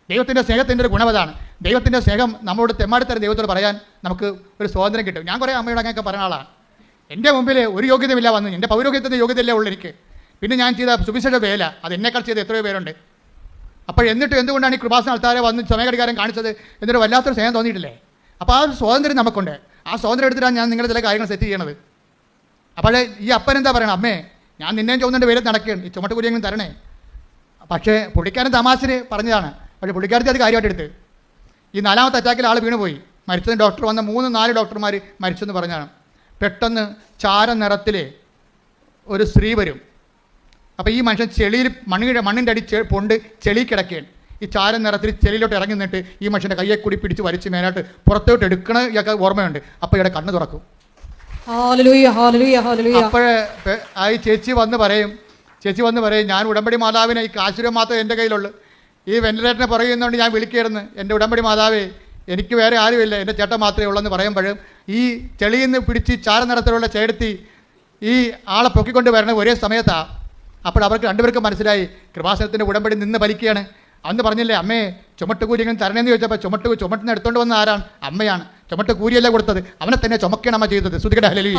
ദൈവത്തിൻ്റെ സ്നേഹത്തിൻ്റെ ഒരു ഗുണവതാണ്. ദൈവത്തിൻ്റെ സ്നേഹം നമ്മളോട് തെമ്മാടിത്തരം ദൈവത്തോട് പറയാൻ നമുക്ക് ഒരു സ്വാതന്ത്ര്യം കിട്ടും. ഞാൻ കുറേ അമ്മയോട് അങ്ങനെയൊക്കെ പറയുന്ന ആളാണ്. എൻ്റെ മുമ്പിൽ ഒരു യോഗ്യതയില്ല വന്നു, എൻ്റെ പൗരോഗ്യത്തിൻ്റെ യോഗ്യതയല്ലേ ഉള്ളൂ എനിക്ക്. പിന്നെ ഞാൻ ചെയ്ത സുവിശേഷ വേല അത് എന്നേക്കാൾ ചെയ്ത എത്രയോ പേരുണ്ട്. അപ്പോൾ എന്നിട്ട് എന്തുകൊണ്ടാണ് ഈ കൃപാസന ആൾക്കാരെ വന്ന് സമയഘടികാരം കാണിച്ചത് എന്നൊരു വല്ലാത്തൊരു സ്നേഹം തോന്നിയിട്ടില്ലേ? അപ്പോൾ ആ ഒരു സ്വാതന്ത്ര്യം നമുക്കുണ്ട്. ആ സ്വാതന്ത്ര്യം എടുത്തിട്ടാണ് ഞാൻ നിങ്ങളുടെ ചില കാര്യങ്ങൾ സെറ്റ് ചെയ്യണത്. അപ്പോൾ ഈ അപ്പൻ എന്താ പറയണം, അമ്മേ ഞാൻ നിന്നെയും ചോദിച്ചിട്ട് വെയിലത്ത് നടക്കുകയാണ്, ഈ ചുമട്ടുകൂലിയെങ്കിലും തരണേ. പക്ഷേ പുള്ളിക്കാരൻ തമാശന് പറഞ്ഞതാണ്. പക്ഷേ പുള്ളിക്കാരത്തി അത് കാര്യമായിട്ട് എടുത്ത്. ഈ 4ാമത്തെ അറ്റാക്കിൽ ആൾ വീണുപോയി. മരിച്ചതിന് ഡോക്ടർ വന്ന 3-4 ഡോക്ടർമാർ മരിച്ചെന്ന് പറഞ്ഞാണ്. പെട്ടെന്ന് ചാര നിറത്തിൽ ഒരു സ്ത്രീ വരും. അപ്പോൾ ഈ മനുഷ്യൻ ചെളിയിൽ മണ്ണിൻ്റെ അടി പൊണ്ട് ചെളി കിടക്കുകയാണ്. ഈ ചാര നിറത്തിൽ ചെളിയിലോട്ട് ഇറങ്ങി നിന്നിട്ട് ഈ മനുഷ്യൻ്റെ കയ്യെ കൂടി പിടിച്ച് വലിച്ച് മേലോട്ട് പുറത്തോട്ട് എടുക്കണ ഇയാൾക്ക് ഓർമ്മയുണ്ട്. അപ്പോൾ ഇവിടെ കണ്ണ് തുറക്കും. അപ്പോഴേ ഈ ചേച്ചി വന്ന് പറയും ഞാൻ ഉടമ്പടി മാതാവിനെ ഈ കാശുരം മാത്രമേ എൻ്റെ കയ്യിലുള്ളൂ, ഈ വെന്റിലേറ്ററിനെ പറയുന്നതുകൊണ്ട് ഞാൻ വിളിക്കായിരുന്നു, എൻ്റെ ഉടമ്പടി മാതാവേ എനിക്ക് വേറെ ആരുമില്ല, എൻ്റെ ചേട്ടൻ മാത്രമേ ഉള്ളൂ എന്ന് പറയുമ്പോഴും ഈ ചെളിയിൽ നിന്ന് പിടിച്ച് ചാര നിറത്തിലുള്ള ചേടത്തി ഈ ആളെ പൊക്കിക്കൊണ്ട് വരണത് ഒരേ സമയത്താണ്. അപ്പോൾ അവർക്ക് രണ്ടുപേർക്കും മനസ്സിലായി കൃപാസനത്തിൻ്റെ ഉടമ്പടി നിന്ന് വലിക്കുകയാണ്. അന്ന് പറഞ്ഞില്ലേ അമ്മേ ചുമട്ടുകൂലി ഇങ്ങനെ തരണേന്ന് ചോദിച്ചപ്പോൾ ചുമട്ടിന് എടുത്തുകൊണ്ട് വന്ന ആരാണ്? അമ്മയാണ്. ചുമട്ട് കൂലിയല്ല കൊടുത്തത്, അവനെ തന്നെ ചുമക്കണം അമ്മ ചെയ്തത്. ശ്രുതികട ഹല്ലേലൂയ.